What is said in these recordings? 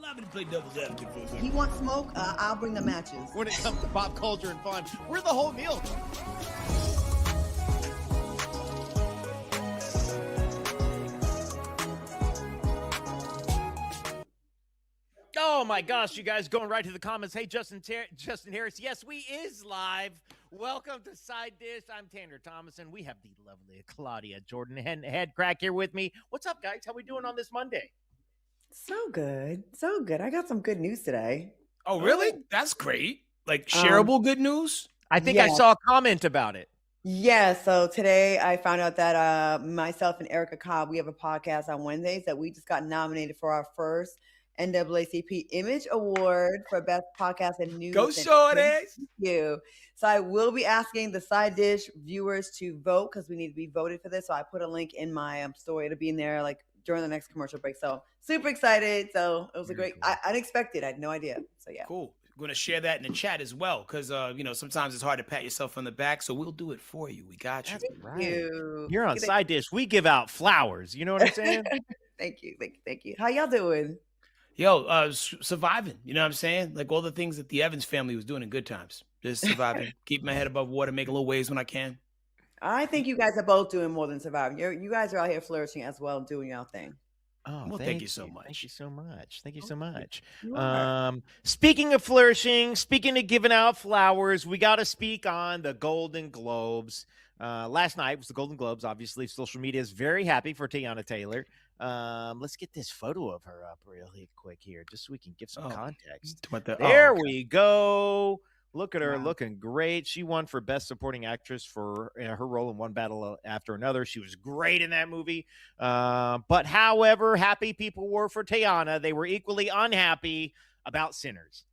Allow me to play devil's advocate for a second. You want smoke? I'll bring the matches. When it comes to pop culture and fun, we're the whole meal. Oh my gosh, you guys going right to the comments. Hey, Justin Harris. Yes, we is live. Welcome to Side Dish. I'm Tanner Thomason. We have the lovely Claudia Jordan Headkrack here with me. What's up, guys? How we doing on this Monday? So good. So good. I got some good news today. Oh, really? That's great. Like shareable good news? I think I saw a comment about it. Yeah, so today I found out that myself and Erica Cobb, we have a podcast on Wednesdays that we just got nominated for our first NAACP Image Award for Best Podcast and News. Go Shorties! Thank you. So I will be asking the Side Dish viewers to vote because we need to be voted for this. So I put a link in my story. It'll be in there like during the next commercial break. So super excited. So it was a great, unexpected. I had no idea. So yeah. Cool. We're going to share that in the chat as well because, sometimes it's hard to pat yourself on the back. So we'll do it for you. We got you. Thank you. You're on Side Dish. We give out flowers. You know what I'm saying? Thank you. How y'all doing? Yo, surviving. You know what I'm saying? Like all the things that the Evans family was doing in good times. Just surviving. Keep my head above water, make a little waves when I can. I think you guys are both doing more than surviving. You guys are out here flourishing as well, doing your thing. Oh, well, thank you so much. Thank you so much. Thank you so much. Speaking of flourishing, speaking of giving out flowers, we got to speak on the Golden Globes. Last night was the Golden Globes. Obviously, social media is very happy for Teyana Taylor. Let's get this photo of her up really quick here, just so we can give some context. There we go. Look at her looking great. She won for Best Supporting Actress for her role in One Battle After Another. She was great in that movie. But however happy people were for Teyana, they were equally unhappy about Sinners.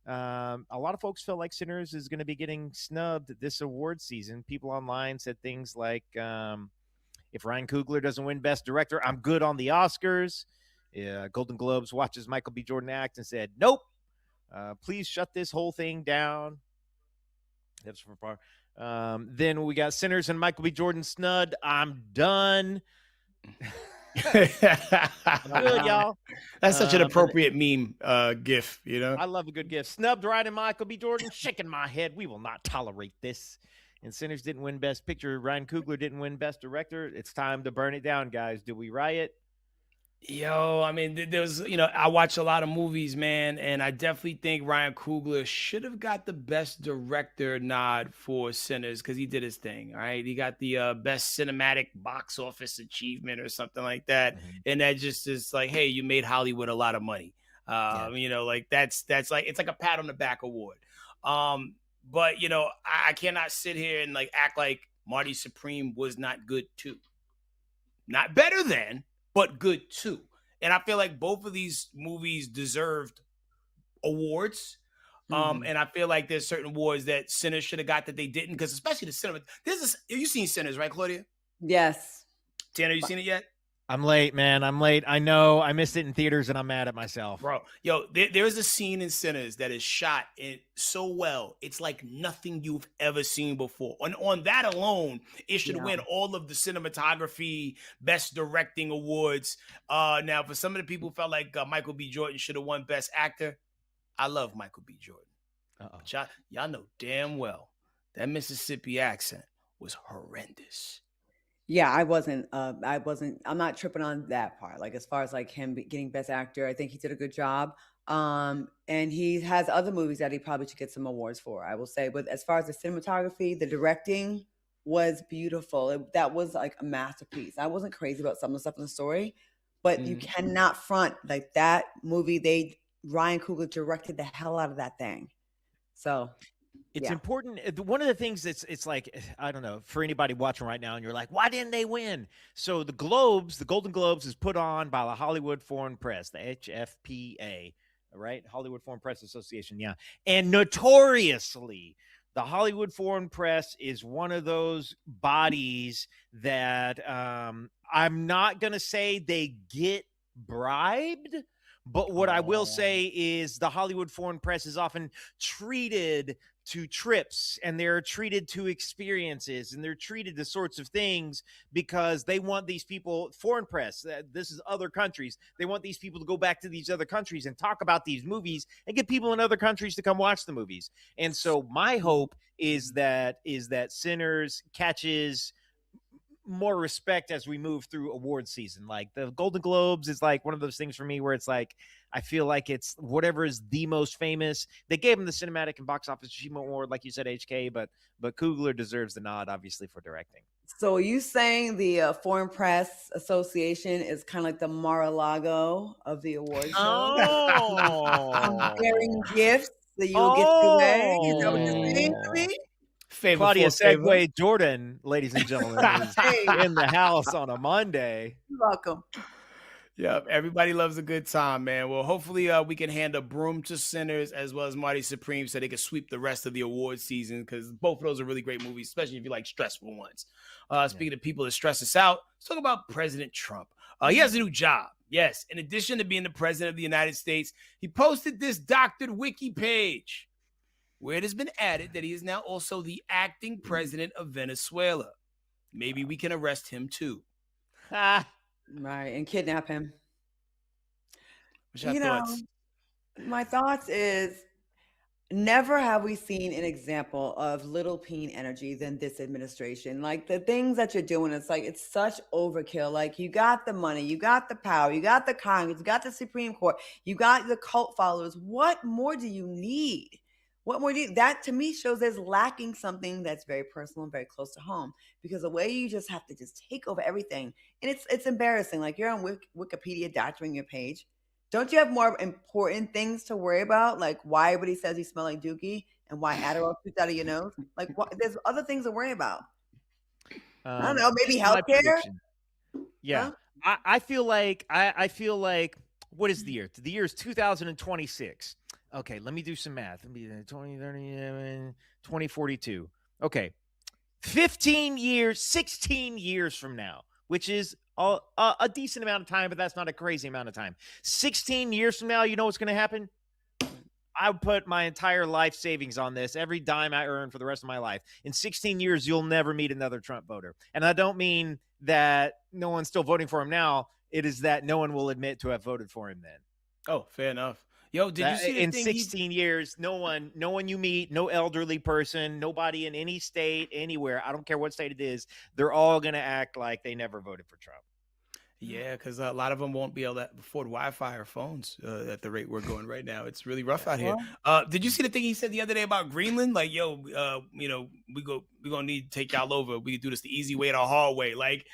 A lot of folks feel like Sinners is going to be getting snubbed this award season. People online said things like, if Ryan Coogler doesn't win Best Director, I'm good on the Oscars. Golden Globes watches Michael B. Jordan act and said, nope. Please shut this whole thing down. That's from far. Then we got Sinners and Michael B. Jordan snubbed. I'm done. Good, y'all. That's such an appropriate meme gif, you know? I love a good gif. Snubbed Ryan and Michael B. Jordan, shaking my head. We will not tolerate this. And Sinners didn't win Best Picture. Ryan Coogler didn't win Best Director. It's time to burn it down, guys. Do we riot? Yo, I mean, there's, I watch a lot of movies, man, and I definitely think Ryan Coogler should have got the Best Director nod for Sinners because he did his thing, all right? He got the Best Cinematic Box Office Achievement or something like that, and that just is like, hey, you made Hollywood a lot of money. Like that's like, it's like a pat on the back award. But, I cannot sit here and like act like Marty Supreme was not good too. Not better than, but good too. And I feel like both of these movies deserved awards. And I feel like there's certain awards that Sinners should have got that they didn't, because especially the cinema. You've seen Sinners, right, Claudia? Yes. Tanner, you seen it yet? I'm late, man. I'm late. I know. I missed it in theaters, and I'm mad at myself. Bro, yo, there is a scene in Sinners that is shot so well. It's like nothing you've ever seen before. On that alone, it should win all of the cinematography, best directing awards. Now, for some of the people who felt like Michael B. Jordan should have won Best Actor, I love Michael B. Jordan. But y'all know damn well that Mississippi accent was horrendous. Yeah, I'm not tripping on that part. Like, as far as like him getting Best Actor, I think he did a good job. And he has other movies that he probably should get some awards for, I will say. But as far as the cinematography, the directing was beautiful. That was like a masterpiece. I wasn't crazy about some of the stuff in the story, but you cannot front like that movie. Ryan Coogler directed the hell out of that thing. So it's important. One of the things it's like, I don't know, for anybody watching right now and you're like, why didn't they win? So the Golden Globes is put on by the Hollywood Foreign Press, the HFPA, right? Hollywood Foreign Press Association. Yeah. And notoriously, the Hollywood Foreign Press is one of those bodies that I'm not going to say they get bribed, but what I will say is the Hollywood Foreign Press is often treated to trips, and they're treated to experiences, and they're treated to sorts of things because they want these people, foreign press, this is other countries, they want these people to go back to these other countries and talk about these movies and get people in other countries to come watch the movies. And so my hope is that Sinners catches more respect as we move through award season. Like the Golden Globes is like one of those things for me where it's like I feel like it's whatever is the most famous. They gave him the Cinematic and Box Office Achievement Award, like you said, HK, but Coogler deserves the nod, obviously, for directing. So are you saying the Foreign Press Association is kind of like the Mar-a-Lago of the award show? Oh, Comparing gifts that you'll get today? Is that what you're saying to me? Favor Claudia for favor. Segway Jordan, ladies and gentlemen, is in the house on a Monday. You're welcome. Yep, everybody loves a good time, man. Well, hopefully we can hand a broom to Sinners as well as Marty Supreme so they can sweep the rest of the award season, because both of those are really great movies, especially if you like stressful ones. Speaking of people that stress us out, let's talk about President Trump. He has a new job. Yes, in addition to being the president of the United States, he posted this doctored wiki page where it has been added that he is now also the acting president of Venezuela. Maybe we can arrest him too. Right, and kidnap him. What's your thoughts? My thoughts is never have we seen an example of little peen energy than this administration. Like the things that you're doing, it's like it's such overkill. Like you got the money, you got the power, you got the Congress, you got the Supreme Court, you got the cult followers. What more do you need? What more do you, that to me shows there's lacking something that's very personal and very close to home, because the way you just have to just take over everything, and it's embarrassing. Like you're on Wikipedia doctoring your page. Don't you have more important things to worry about? Like why everybody says you smell like Dookie and why Adderall shoots out of your nose? Like there's other things to worry about. I don't know, maybe healthcare. Yeah, huh? I feel like what is the year? The year is 2026. Okay, let me do some math. Let me 2042. Okay. 15 years, 16 years from now, which is a decent amount of time, but that's not a crazy amount of time. 16 years from now, you know what's going to happen? I would put my entire life savings on this, every dime I earn for the rest of my life. In 16 years, you'll never meet another Trump voter. And I don't mean that no one's still voting for him now. It is that no one will admit to have voted for him then. Oh, fair enough. Yo, did you see in 16 years, no one you meet, no elderly person, nobody in any state, anywhere, I don't care what state it is, they're all going to act like they never voted for Trump. Yeah, because a lot of them won't be able to afford Wi-Fi or phones at the rate we're going right now. It's really rough out here. Did you see the thing he said the other day about Greenland? Like, yo, we're gonna need to take y'all over. We can do this the easy way or the hard way. Like,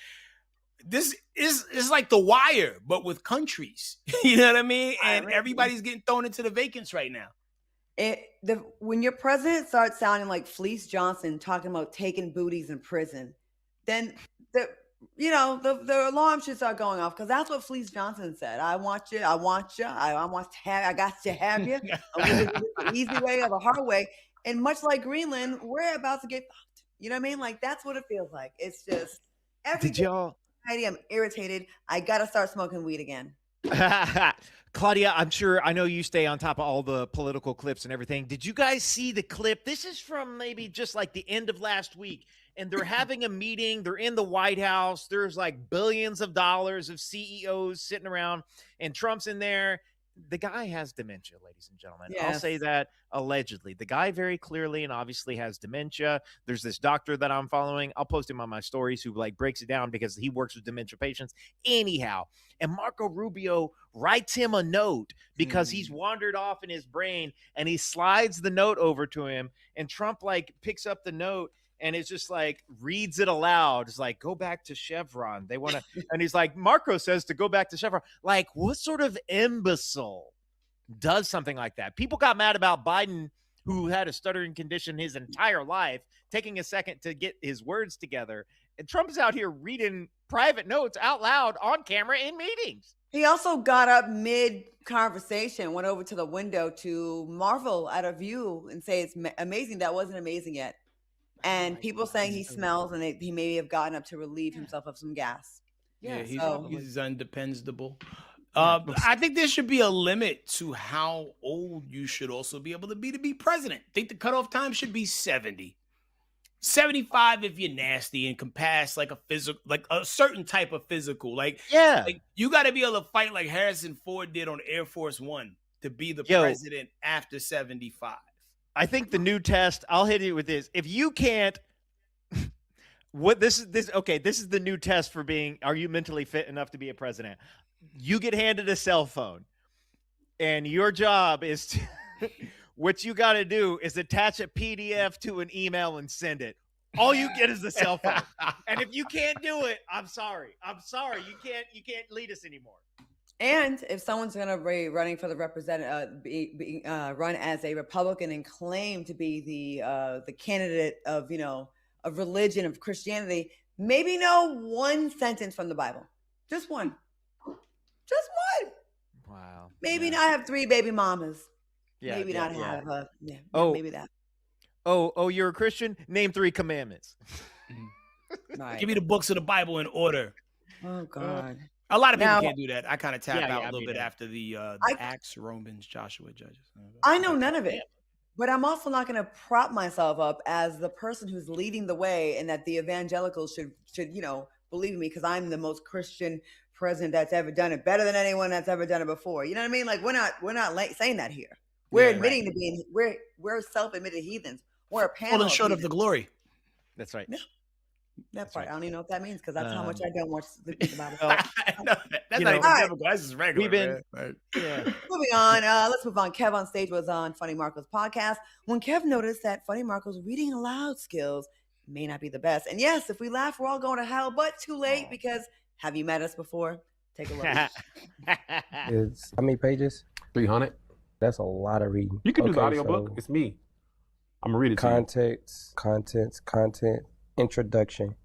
this is like The Wire, but with countries. You know what I mean? And everybody's getting thrown into the vacants right now. When your president starts sounding like Fleece Johnson talking about taking booties in prison, then the alarm should start going off, because that's what Fleece Johnson said. I want you. I got to have you. I'm going to do the easy way or the hard way. And much like Greenland, we're about to get fucked. You know what I mean? Like that's what it feels like. It's just everything. I'm irritated. I got to start smoking weed again. Claudia, I know you stay on top of all the political clips and everything. Did you guys see the clip? This is from maybe just like the end of last week. And they're having a meeting. They're in the White House. There's like billions of dollars of CEOs sitting around, and Trump's in there. The guy has dementia, ladies and gentlemen. Yes. I'll say that allegedly. The guy very clearly and obviously has dementia. There's this doctor that I'm following. I'll post him on my stories who like breaks it down because he works with dementia patients. Anyhow, and Marco Rubio writes him a note because he's wandered off in his brain, and he slides the note over to him, and Trump like picks up the note and it's just like reads it aloud. It's like, go back to Chevron. They want to, and he's like, Marco says to go back to Chevron. Like, what sort of imbecile does something like that? People got mad about Biden, who had a stuttering condition his entire life, taking a second to get his words together. And Trump's out here reading private notes out loud on camera in meetings. He also got up mid-conversation, went over to the window to marvel at a view and say it's amazing. That wasn't amazing yet. And people saying he smells, and he may have gotten up to relieve himself of some gas. Yeah, he's undependable. I think there should be a limit to how old you should also be able to be president. I think the cutoff time should be 70. 75 if you're nasty and can pass like a physical, like a certain type of physical. Like you got to be able to fight like Harrison Ford did on Air Force One to be the president after 75. I think the new test, I'll hit you with this. If you can't, this is the new test for being, are you mentally fit enough to be a president? You get handed a cell phone and your job is to, what you got to do is attach a PDF to an email and send it. All you get is the cell phone. And if you can't do it, I'm sorry. You can't lead us anymore. And if someone's going to be running for the run as a Republican and claim to be the candidate of, of religion, of Christianity, maybe know one sentence from the Bible. Just one. Just one. Wow. Maybe not have 3 baby mamas. Yeah, maybe not have maybe that. Oh, you're a Christian? Name 3 commandments. Right. Give me the books of the Bible in order. Oh God. A lot of people can't do that. I kind of tap out a little bit after the Acts, Romans, Joshua, Judges. I know none of it. But I'm also not going to prop myself up as the person who's leading the way and that the evangelicals should believe in me because I'm the most Christian president that's ever done it, better than anyone that's ever done it before. You know what I mean? Like we're not saying that here. We're admitting to being we're self-admitted heathens. We're a panel falling short of the glory. That's right. Yeah. That part. Right. I don't even know what that means because that's how much I don't watch the Bible. That's not even difficult. That's just regular. Moving on. Let's move on. Kev on stage was on Funny Marco's podcast when Kev noticed that Funny Marco's reading aloud skills may not be the best. And yes, if we laugh, we're all going to hell, but too late because have you met us before? Take a look. It's how many pages? 300. That's a lot of reading. You can do the audiobook. It's me. I'm gonna read it to you. Content, introduction.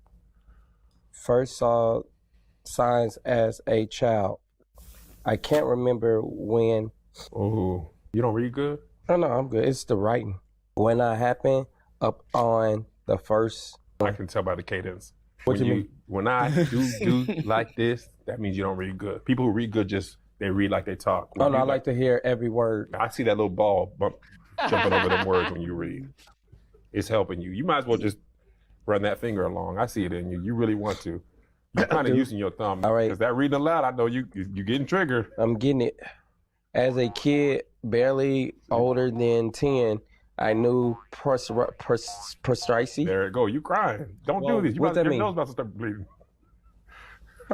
First saw signs as a child. I can't remember when. Oh, you don't read good? No, I'm good. It's the writing. When I happened up on the first. I can tell by the cadence. What you mean? When I do like this, that means you don't read good. People who read good they read like they talk. I like to hear every word. I see that little ball jumping over them words when you read. It's helping you. You might as well just run that finger along. I see it in you. You really want to. You're kind of using your thumb. All right. Because that reading aloud, I know you're getting triggered. I'm getting it. As a kid, barely older than 10, I knew precisely. There it go. You crying. Don't do this. What that mean? Your nose about to start bleeding.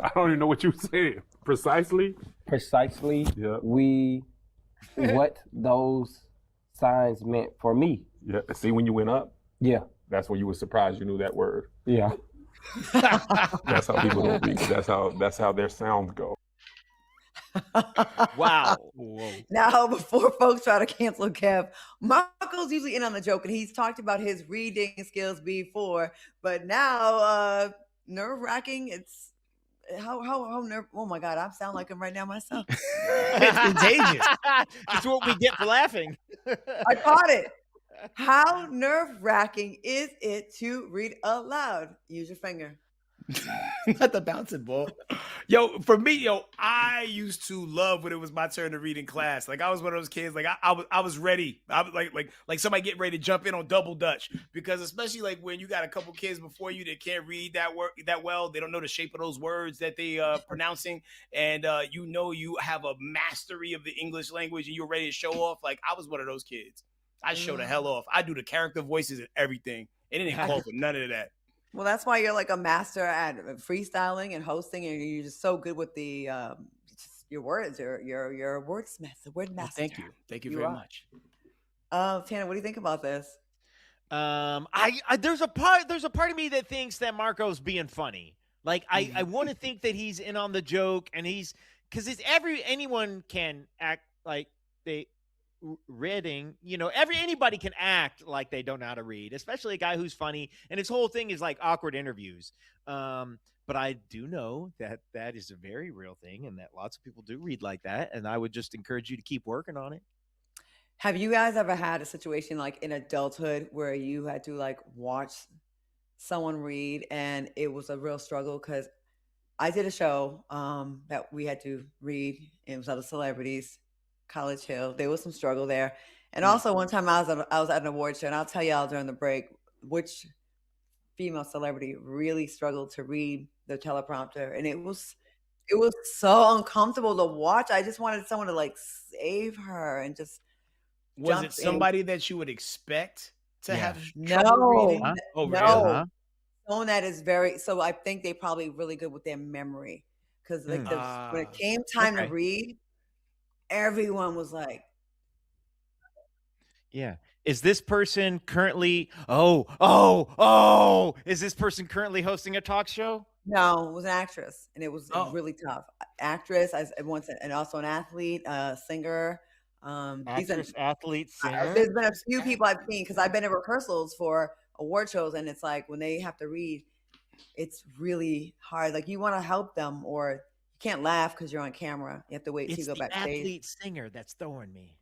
I don't even know what you said. Precisely? Yeah. What those signs meant for me. Yeah. See when you went up? Yeah. That's when you were surprised you knew that word. Yeah. That's how people don't read. That's how their sounds go. Wow. Whoa. Now, before folks try to cancel Kev, Marco's usually in on the joke, and he's talked about his reading skills before, but now nerve-wracking. It's how nerve. Oh my God, I sound like him right now myself. It's contagious. It's what we get for laughing. I caught it. How nerve-wracking is it to read aloud? Use your finger. Not the bouncing ball. For me, I used to love when it was my turn to read in class. Like I was one of those kids. Like I was ready. I was like somebody getting ready to jump in on double dutch because especially like when you got a couple kids before you that can't read that well, they don't know the shape of those words that they pronouncing, and you have a mastery of the English language and you're ready to show off. Like I was one of those kids. I show the hell off. I do the character voices and everything. It didn't call for none of that. Well, that's why you're like a master at freestyling and hosting, and you're just so good with the your words. You're a wordsmith, word master. Well, thank you very much. Tana, what do you think about this? There's a part of me that thinks that Marco's being funny. Like I want to think that he's in on the joke, and because anyone can act like they. Reading, anybody can act like they don't know how to read, especially a guy who's funny, and his whole thing is like awkward interviews. But I do know that is a very real thing, and that lots of people do read like that, and I would just encourage you to keep working on it. Have you guys ever had a situation like in adulthood where you had to like watch someone read and it was a real struggle? Because I did a show that we had to read. It was other celebrities, College Hill. There was some struggle there. And also one time I was at an award show, and I'll tell y'all during the break which female celebrity really struggled to read the teleprompter, and it was so uncomfortable to watch. I just wanted someone to like save her and just Was jump it somebody that you would expect to Yeah. have trouble reading? Huh? Oh, no. really? Uh-huh. Someone that is very so I think they probably really good with their memory because like when it came time to Okay. read, everyone was like, Yeah. Is this person currently is this person currently hosting a talk show? no, it was an actress, and it was Oh. really tough. Actress, and also an athlete, singer. Actress, athlete, singer. There's been a few people I've seen because I've been in rehearsals for award shows, and it's like when they have to read, it's really hard. Like you want to help them, or you can't laugh because you're on camera. You have to wait till you It's go the backstage. athlete singer that's throwing me.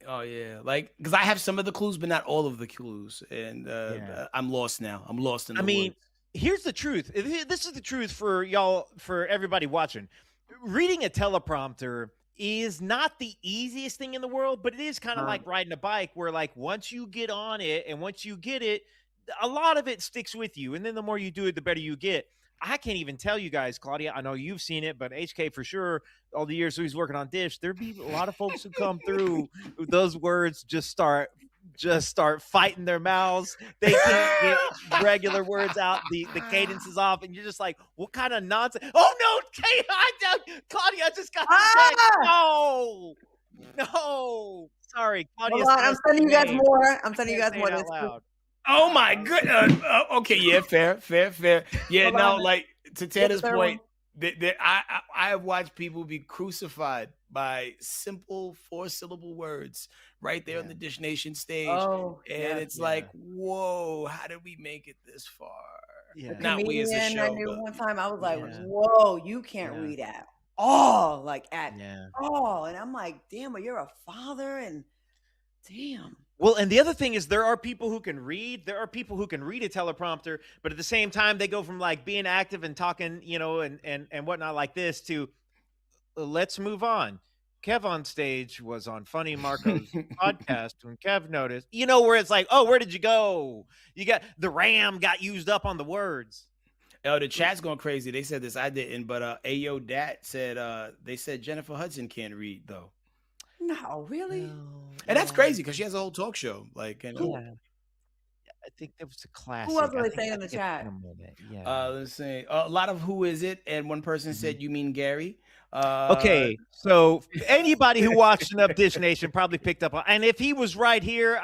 Oh yeah, like because I have some of the clues, but not all of the clues, and Yeah. I'm lost now. I'm lost in the I mean, woods. here's the truth. This is the truth for y'all, for everybody watching. Reading a teleprompter is not the easiest thing in the world, but it is kind of like riding a bike where like once you get on it and once you get it, a lot of it sticks with you. And then the more you do it, the better you get. I can't even tell you guys, Claudia, I know you've seen it, but HK for sure, all the years he's working on Dish, there'd be a lot of folks who come through who those words just start fighting their mouths. They can't get regular words out. The cadence is off, and you're just like, what kind of nonsense? Oh no, Claudia, I just got no. Sorry, Claudia. Hold on, I'm sending you guys more. I'm sending you guys more. Out loud. Oh my goodness. Okay, yeah, fair. Yeah, Hold now on. like to Tanner's third point, I have watched people be crucified by simple 4-syllable words right there on the Dish Nation stage, Oh, and it's like, whoa, how did we make it this far? Yeah. Not we as a comedian I show, knew but one time, I was like, Yeah. whoa, you can't read at all, like at Yeah. all. And I'm like, damn, but you're a father, and damn. Well, and the other thing is there are people who can read. There are people who can read a teleprompter, but at the same time, they go from like being active and talking, and whatnot like this to let's move on. Kev on stage was on Funny Marco's podcast when Kev noticed, where it's like, oh, where did you go? You got the RAM got used up on the words. Oh, the chat's going crazy. They said this, I didn't, but Ayo Dat said they said Jennifer Hudson can't read though. No, really? And that's crazy because she has a whole talk show. Like, Yeah. I think that was a classic. Who else were I they think- saying I in the think it's chat? been a moment. Yeah. Let's see. A lot of who is it? And one person said, you mean Gary? Okay, so anybody who watched Snub Dish Nation probably picked up on, and if he was right here,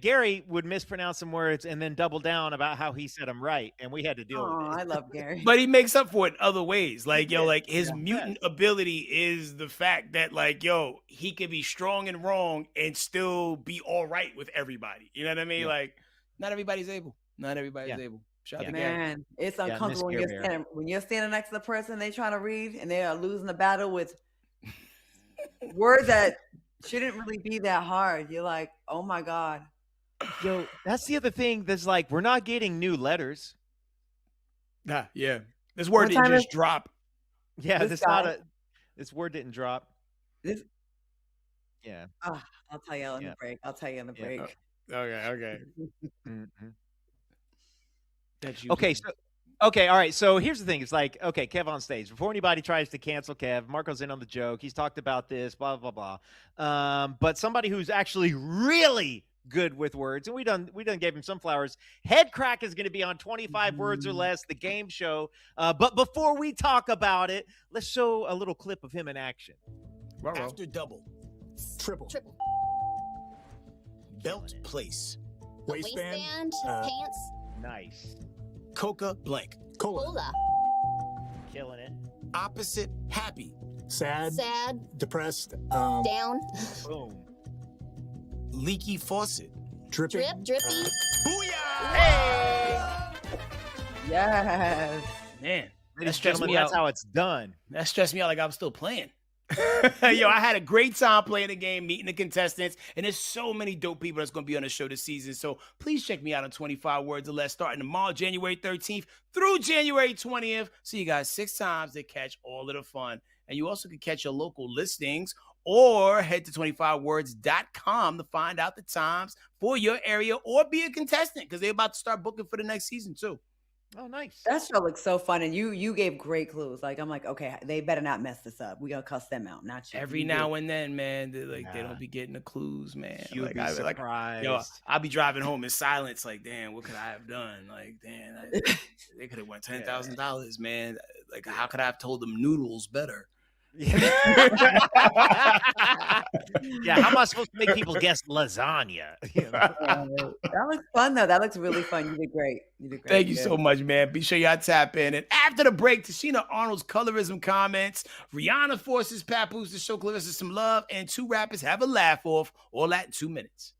Gary would mispronounce some words and then double down about how he said them right, and we had to deal Oh, with it. I love Gary. But he makes up for it other ways. Like, like his mutant ability is the fact that, like, he could be strong and wrong and still be all right with everybody. You know what I mean? Yeah. Like, not everybody's able. Not everybody's able. Shout out to Gary. Man, it's Miss uncomfortable Gary. when you're standing next to the person they trying to read and they are losing the battle with words that shouldn't really be that hard. You're like, oh my God. Yo, that's the other thing. That's like we're not getting new letters. Yeah. This word One didn't time just drop. Yeah, This this word didn't drop. This- Yeah. I'll tell you in the break. I'll tell you in the break. Okay. Mhm. That's you. Okay, all right. So here's the thing. It's like, okay, Kev on stage. Before anybody tries to cancel Kev, Marco's in on the joke. He's talked about this, blah, blah, blah. But somebody who's actually really good with words, and we done gave him some flowers. Headkrack is going to be on 25 words or less, the game show. But before we talk about it, let's show a little clip of him in action. After double, triple, belt place, waistband, pants, Nice. coca blank, cola, cola, Killing it. opposite happy, sad, sad, depressed, down, Boom. leaky faucet, dripping, drip, drippy. booyah! Yes. Man, that Ladies and stressed gentlemen, me that's out. how it's done. That stressed me out like I was still playing. Yo, I had a great time playing the game, meeting the contestants, and there's so many dope people that's going to be on the show this season. So please check me out on 25 Words or Less starting tomorrow, January 13th through January 20th. So you got 6 times to catch all of the fun. And you also can catch your local listings or head to 25words.com to find out the times for your area or be a contestant because they're about to start booking for the next season too. Oh, nice. That show looks so fun, and you gave great clues. Like I'm like, okay, they better not mess this up. We gotta cuss them out, not you. Every You now did. and then, man, they Yeah. don't be getting the clues, man. You'd Like be I surprised. yo, I'll be driving home in silence, like, damn, what could I have done? Like, damn, they could have won $10,000, man. Like, how could I have told them noodles better? Yeah. Yeah, how am I supposed to make people guess lasagna? You know? That looks fun though. That looks really fun. You did great. You did great. Thank you Good. so much, man. Be sure y'all tap in. And after the break, Tichina Arnold's colorism comments, Rihanna forces Papoose to show Claressa some love, and 2 rappers have a laugh off. All that in 2 minutes.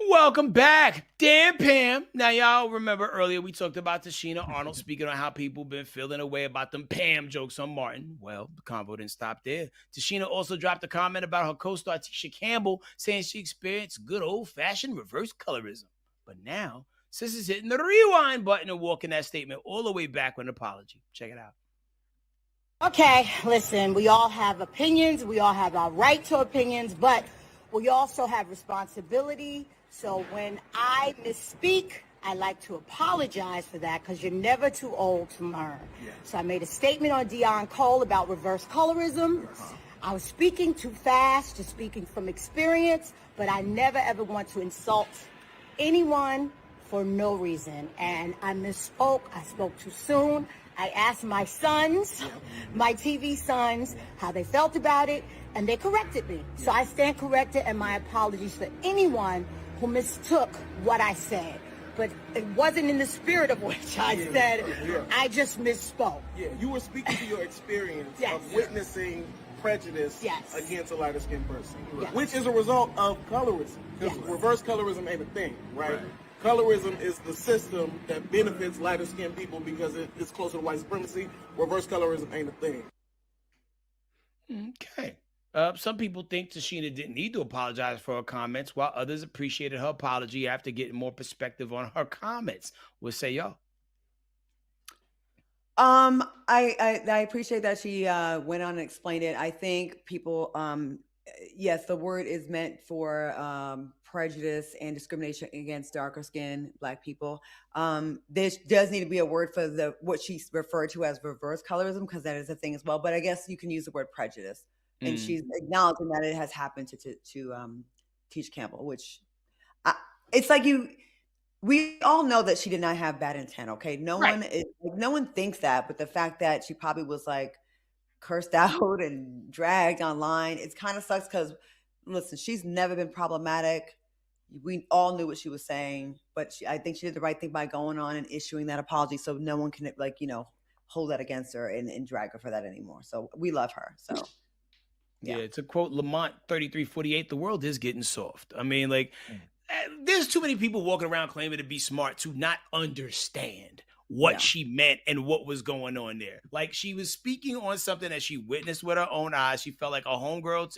Welcome back, Dan Pam. Now, y'all remember earlier we talked about Tichina Arnold speaking on how people been feeling away about them Pam jokes on Martin. Well, the convo didn't stop there. Tichina also dropped a comment about her co-star Tisha Campbell, saying she experienced good old-fashioned reverse colorism. But now, sis is hitting the rewind button and walking that statement all the way back with an apology. Check it out. Okay, listen, we all have opinions. We all have our right to opinions, but we also have responsibility. So when I misspeak, I like to apologize for that because you're never too old to learn. Yeah. So I made a statement on Dion Cole about reverse colorism. I was speaking too fast, just speaking from experience, but I never ever want to insult anyone for no reason. And I misspoke. I spoke too soon. I asked my sons, my TV sons, how they felt about it, and they corrected me. So I stand corrected, and my apologies for anyone who mistook what I said. But it wasn't in the spirit of which I said. I just misspoke. Yeah, you were speaking to your experience Yes. of witnessing prejudice Yes. against a lighter skinned person, Yes. which is a result of colorism. Because Yes. reverse colorism ain't a thing, right? Colorism is the system that benefits lighter skinned people because it's closer to white supremacy. Reverse colorism ain't a thing. Okay. Some people think Tichina didn't need to apologize for her comments, while others appreciated her apology after getting more perspective on her comments. What say y'all? I appreciate that she went on and explained it. I think people yes, the word is meant for prejudice and discrimination against darker skinned Black people. There does need to be a word for the what she's referred to as reverse colorism, because that is a thing as well. But I guess you can use the word prejudice, and she's acknowledging that it has happened to Teach Campbell, which it's like we all know that she did not have bad intent. Okay, no one thinks that, but the fact that she probably was like cursed out and dragged online, it kind of sucks because listen, she's never been problematic. We all knew what she was saying, but I think she did the right thing by going on and issuing that apology, so no one can hold that against her and drag her for that anymore. So we love her. So yeah, to quote Lamont 3348, the world is getting soft. I mean, like, there's too many people walking around claiming to be smart to not understand what she meant and what was going on there. Like, she was speaking on something that she witnessed with her own eyes. She felt like a homegirl,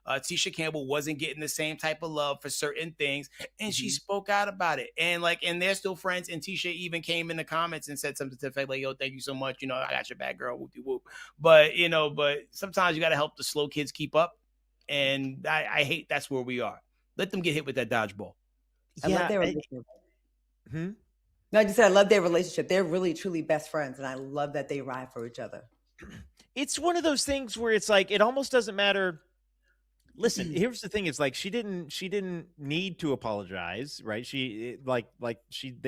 Tisha Campbell, wasn't getting the same type of love for certain things, and she spoke out about it. And they're still friends. And Tisha even came in the comments and said something to the effect like, "Yo, thank you so much. I got your back, girl. Whoop whoop." But sometimes you got to help the slow kids keep up. And I hate that's where we are. Let them get hit with that dodgeball. I love their relationship. No, I just said I love their relationship. They're really, truly best friends, and I love that they ride for each other. It's one of those things where it's like it almost doesn't matter. Listen, here's the thing: it's like she didn't need to apologize, right? They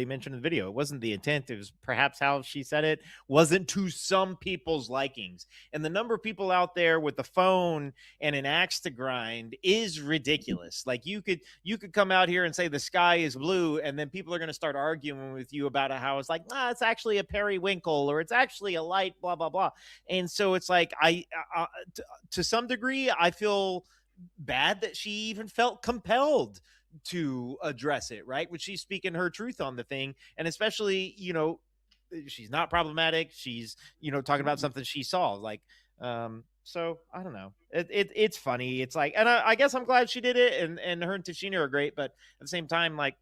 mentioned in the video, it wasn't the intent. It was perhaps how she said it wasn't to some people's likings, and the number of people out there with the phone and an axe to grind is ridiculous. Like you could come out here and say the sky is blue, and then people are going to start arguing with you about how it's like, it's actually a periwinkle, or it's actually a light, blah blah blah. And so it's like to some degree, I feel bad that she even felt compelled to address it, right? When she's speaking her truth on the thing, and especially, she's not problematic. She's, talking about something she saw. Like, so I don't know. It's funny. It's like, and I guess I'm glad she did it, and her and Tichina are great, but at the same time, like,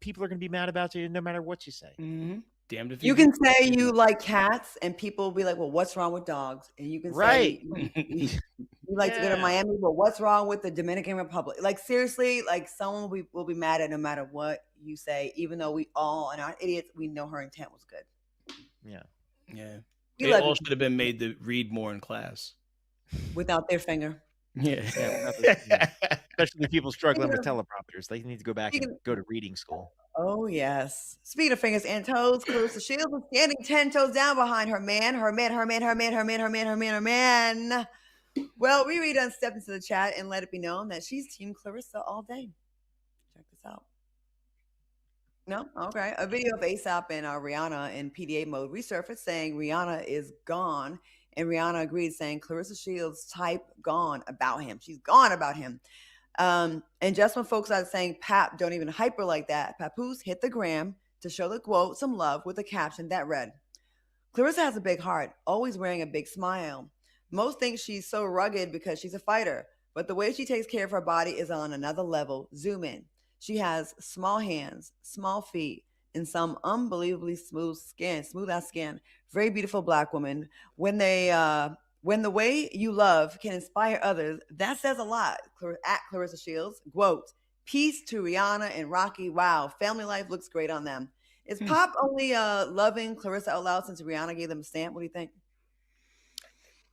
people are going to be mad about you no matter what you say. Mm-hmm. Damned if you can say you like cats, and people will be like, "Well, what's wrong with dogs?" And you can say you like to go to Miami, but what's wrong with the Dominican Republic? Like, seriously, like, someone will be mad at no matter what you say, even though we all and our idiots, we know her intent was good. Yeah. They all should have been made to read more in class without their finger. Yeah. Especially people struggling with teleprompters. They need to go back and go to reading school. Oh, yes. Speaking of fingers and toes, Claressa Shields was standing 10 toes down behind her man. Well, Riri done stepped into the chat and let it be known that she's Team Claressa all day. Check this out. No? Okay. A video of ASAP and Rihanna in PDA mode resurfaced saying Rihanna is gone. And Rihanna agreed, saying Claressa Shields type gone about him. She's gone about him. And just when folks are saying, Pap, don't even hype her like that, Papoose hit the gram to show the quote some love with a caption that read, Claressa has a big heart, always wearing a big smile. Most think she's so rugged because she's a fighter, but the way she takes care of her body is on another level. Zoom in. She has small hands, small feet, and some unbelievably smooth ass skin. Very beautiful Black woman. When the way you love can inspire others, that says a lot. At Claressa Shields, quote, peace to Rihanna and Rocky. Wow, family life looks great on them. Is Pop only loving Claressa out loud since Rihanna gave them a stamp? What do you think?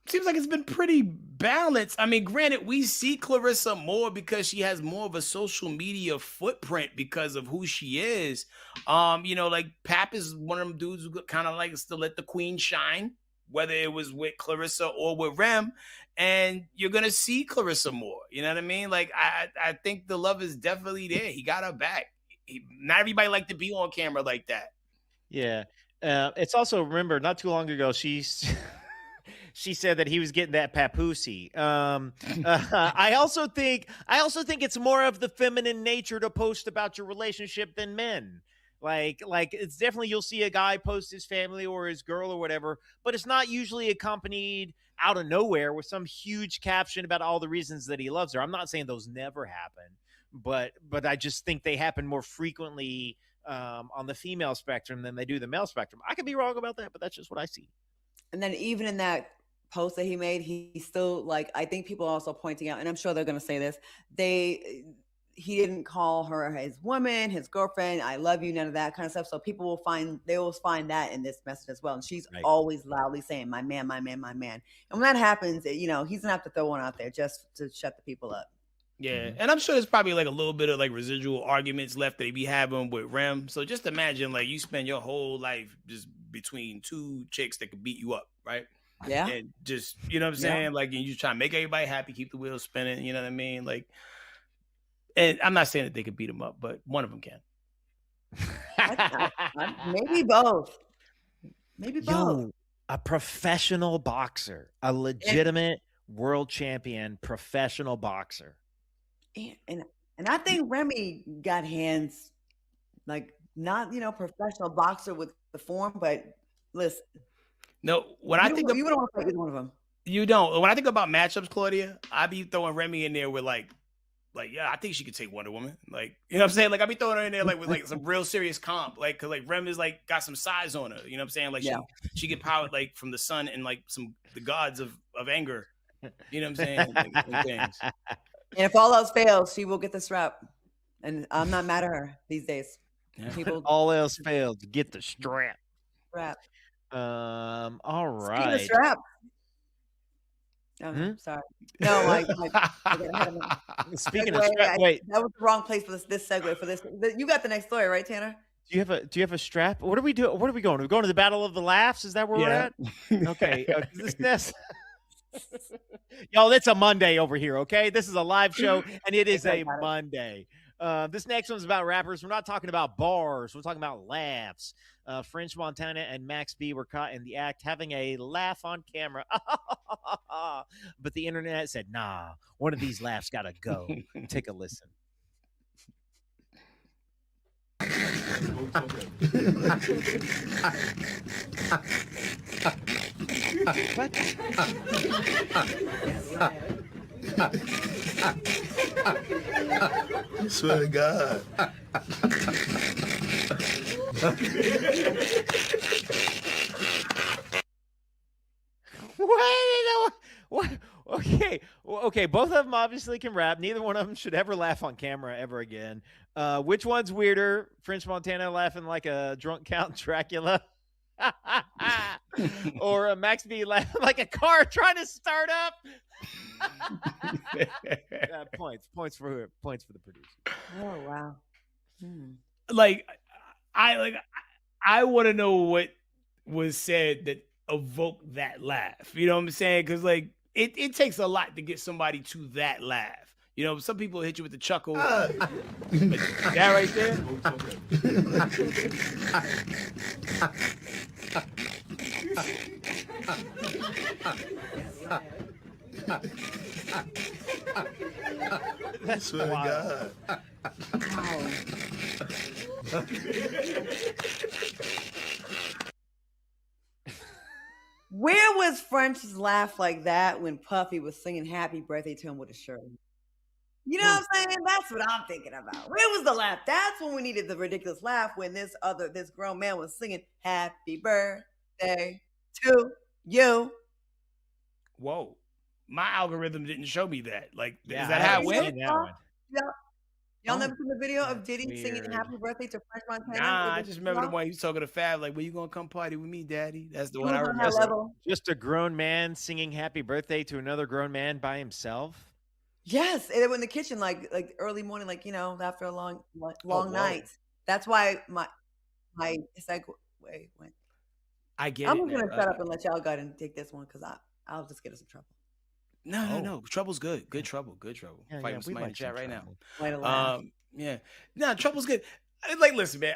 Seems like it's been pretty balanced. I mean, granted, we see Claressa more because she has more of a social media footprint because of who she is. Like Pap is one of them dudes who kind of likes to let the queen shine, whether it was with Claressa or with Rem, and you're going to see Claressa more. You know what I mean? Like, I think the love is definitely there. He got her back. Not everybody like to be on camera like that. Yeah. It's also, remember, not too long ago, she said that he was getting that papoosey. I also think it's more of the feminine nature to post about your relationship than men. Like it's definitely, you'll see a guy post his family or his girl or whatever, but it's not usually accompanied out of nowhere with some huge caption about all the reasons that he loves her. I'm not saying those never happen, but I just think they happen more frequently on the female spectrum than they do the male spectrum. I could be wrong about that, but that's just what I see. And then even in that post that he made, he's still like, I think people are also pointing out, and I'm sure they're going to say this, he didn't call her his woman, his girlfriend, I love you, none of that kind of stuff. So people will find that in this message as well. And she's always loudly saying, my man, my man, my man. And when that happens, he's gonna have to throw one out there just to shut the people up. Yeah, and I'm sure there's probably like a little bit of like residual arguments left that he be having with Rem. So just imagine like you spend your whole life just between two chicks that could beat you up, right? Yeah. And just, you know what I'm saying? Like, and you try to make everybody happy, keep the wheels spinning, you know what I mean? Like, and I'm not saying that they could beat him up, but one of them can. Maybe both. Maybe both. Yo, a professional boxer, a legitimate world champion, professional boxer. And I think Remy got hands, like not professional boxer with the form, but listen. No, when I think you don't want to fight either one of them. You don't. When I think about matchups, Claudia, I be throwing Remy in there with like, yeah, I think she could take Wonder Woman. Like, you know what I'm saying? Like, I be throwing her in there like with like some real serious comp. Like, cause like Rem is like got some size on her. You know what I'm saying? Like she get powered like from the sun and like the gods of anger. You know what I'm saying? Like, things. And if all else fails, she will get the strap. And I'm not mad at her these days. Yeah. People, all else fails, get the strap. All right. Speaking of strap. Oh, sorry. No, speaking of strap, wait. That was the wrong place for this segue for this. You got the next story, right, Tanner? Do you have a strap? What are we doing? Where are we going? Are we going to the Battle of the Laughs? Is that where we're at? Okay. Y'all, it's a Monday over here, okay? This is a live show, and it is a Monday. This next one's about rappers. We're not talking about bars. We're talking about laughs. French Montana and Max B were caught in the act having a laugh on camera. But the internet said, nah, one of these laughs got to go. Take a listen. What? Swear to God. What? Okay. Both of them obviously can rap. Neither one of them should ever laugh on camera ever again. Which one's weirder? French Montana laughing like a drunk Count Dracula, or Max B laughing like a car trying to start up? Points for the producer. Oh wow. Like I want to know what was said that evoked that laugh. You know what I'm saying? Because like it takes a lot to get somebody to that laugh. You know, some people hit you with the chuckle. That right there. I swear to God. Where was French's laugh like that when Puffy was singing happy birthday to him with a shirt? You know what I'm saying? That's what I'm thinking about. Where was the laugh? That's when we needed the ridiculous laugh, when this grown man was singing happy birthday to you. Whoa. My algorithm didn't show me that. Like, is that how it went? Y'all never seen the video of Diddy singing happy birthday to French Montana? Nah, I just remember the one he was talking to Fab, like, when you gonna come party with me, daddy? That's the one I remember. Just a grown man singing happy birthday to another grown man by himself? Yes, and they were in the kitchen like early morning, like, after a long night. That's why my segue went. I get I'm it. I'm gonna shut up and let y'all go ahead and take this one because I'll just get us in trouble. No. Trouble's good. Good trouble. Yeah, Fighting with somebody in the chat right now. Yeah. No, trouble's good. Like, listen, man.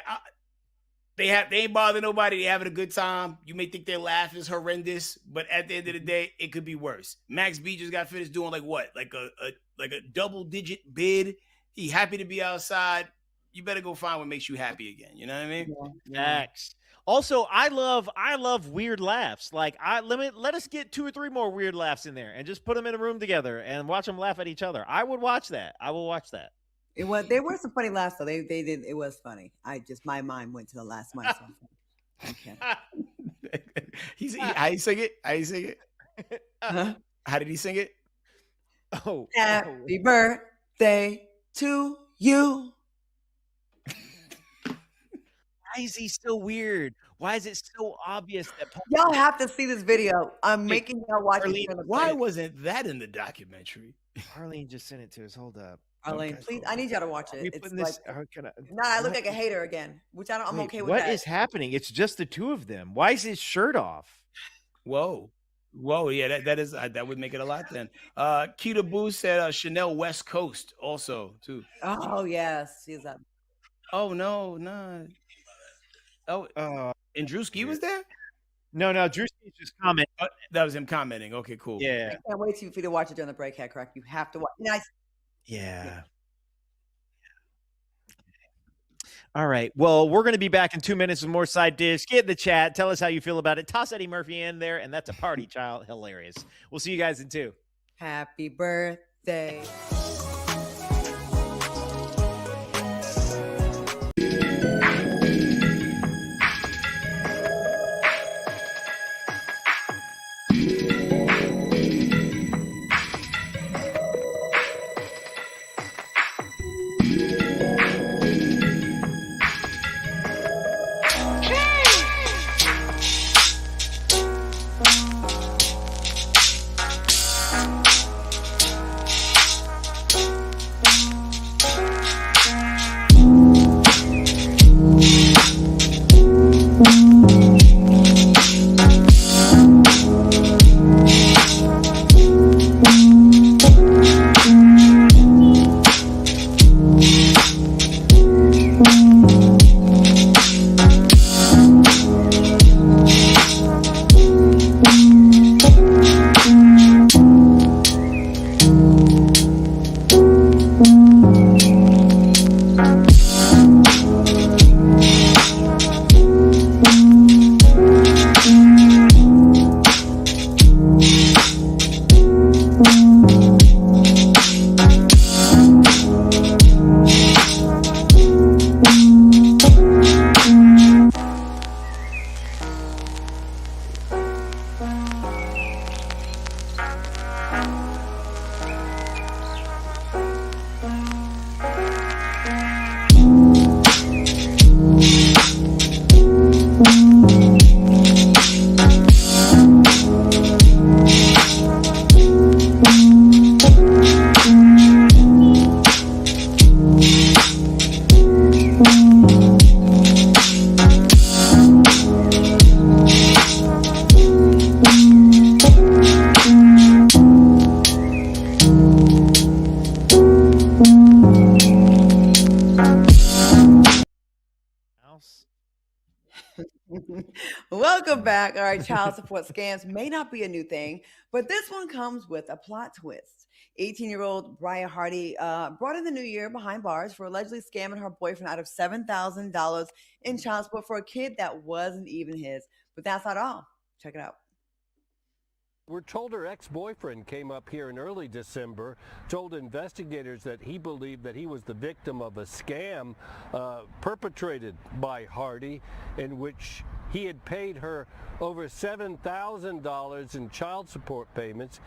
They ain't bothering nobody. They having a good time. You may think their laugh is horrendous, but at the end of the day, it could be worse. Max B just got finished doing like what? Like a double-digit bid. He happy to be outside. You better go find what makes you happy again. You know what I mean? Max. Also, I love weird laughs. Like, let us get 2 or 3 more weird laughs in there and just put them in a room together and watch them laugh at each other. I would watch that. I will watch that. There were some funny laughs though. They did. It was funny. My mind went to the last one. So okay. I sing it. Huh? How did he sing it? Oh, Happy birthday to you. why is he so weird? Why is it so obvious that Paul Y'all have to see this video. I'm Wait, making y'all watch it. Arlene, during the Why break. wasn't that in the documentary? Arlene just sent it to us. Hold up. Arlene, Okay, please, cool. I need y'all to watch Are it. we It's putting like, this? Can I, I look what like a is- hater again, which I'm wait, okay with what that. is happening? It's just the two of them. Why is his shirt off? Whoa. Yeah, that is that would make it a lot then. Keita Boo said Chanel West Coast also too. Oh yes, she's up. Oh no. Oh, and Drewski was there? No, Drewski's just comment. That was him commenting. Okay, cool. Yeah, I can't wait for you to watch it during the break, Headkrack. You have to watch. yeah. All right. Well, we're going to be back in 2 minutes with more Side Dish. Get in the chat. Tell us how you feel about it. Toss Eddie Murphy in there, and that's a party child. Hilarious. We'll see you guys in 2. Happy birthday. Welcome back. All right, child support scams may not be a new thing, but this one comes with a plot twist. 18-year-old Brian Hardy brought in the new year behind bars for allegedly scamming her boyfriend out of $7,000 in child support for a kid that wasn't even his. But that's not all. Check it out. We're told her ex-boyfriend came up here in early December, told investigators that he believed that he was the victim of a scam perpetrated by Hardy, in which he had paid her over $7,000 in child support payments.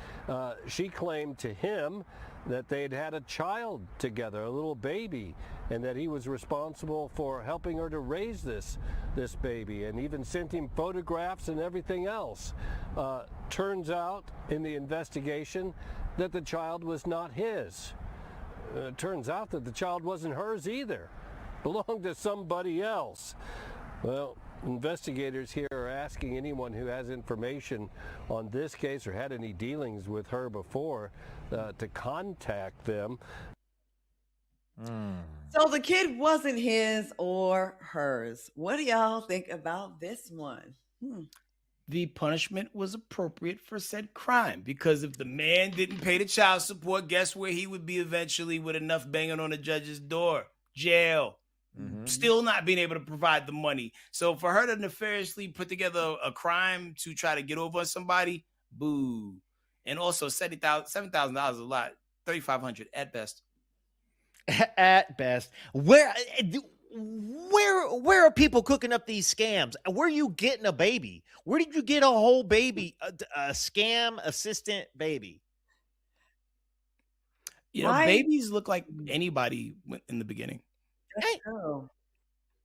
She claimed to him that they had had a child together, a little baby, and that he was responsible for helping her to raise this baby, and even sent him photographs and everything else. Turns out in the investigation that the child was not his. Turns out that the child wasn't hers either. Belonged to somebody else. Well, investigators here are asking anyone who has information on this case or had any dealings with her before to contact them. So the kid wasn't his or hers. What do y'all think about this one? The punishment was appropriate for said crime, because if the man didn't pay the child support, guess where he would be eventually with enough banging on the judge's door? Jail. Still not being able to provide the money. So for her to nefariously put together a crime to try to get over on somebody, boo. And also $7,000 is a lot. $3,500 at best. At best. Where where are people cooking up these scams? Where are you getting a baby? Where did you get a whole baby, a scam assistant baby? You know, babies look like anybody in the beginning. That's true.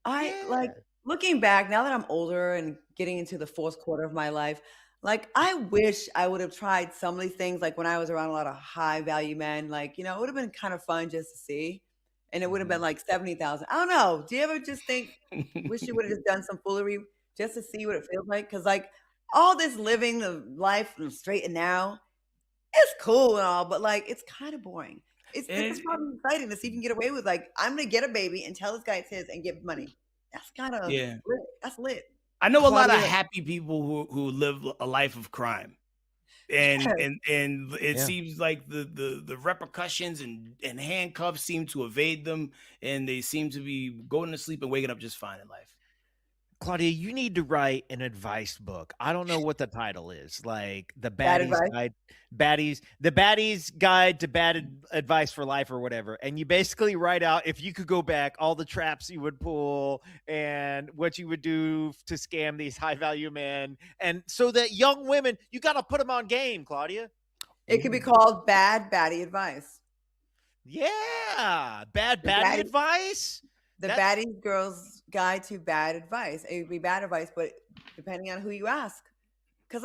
Like looking back now that I'm older and getting into the fourth quarter of my life, like I wish I would have tried some of these things like when I was around a lot of high value men. Like, you know, it would have been kind of fun just to see. And it would have been like 70,000. I don't know. Do you ever just think, wish you would have just done some foolery just to see what it feels like? Because like all this living the life straight and narrow, it's cool and all, but like it's kind of boring. It's probably exciting to see if you can get away with like, I'm gonna get a baby and tell this guy it's his and give money. That's kind of lit. That's lit. I know a lot of happy people who live a life of crime. And it seems like the repercussions and handcuffs seem to evade them, and they seem to be going to sleep and waking up just fine in life. Claudia, you need to write an advice book. I don't know what the title is. Like the baddies guide to bad advice for life or whatever. And you basically write out, if you could go back, all the traps you would pull and what you would do to scam these high value men. And so that young women, you got to put them on game, Claudia. It could be called Bad Baddie Advice. Yeah. Bad baddie advice. The baddie girl's guide to bad advice. It would be bad advice, but depending on who you ask. Because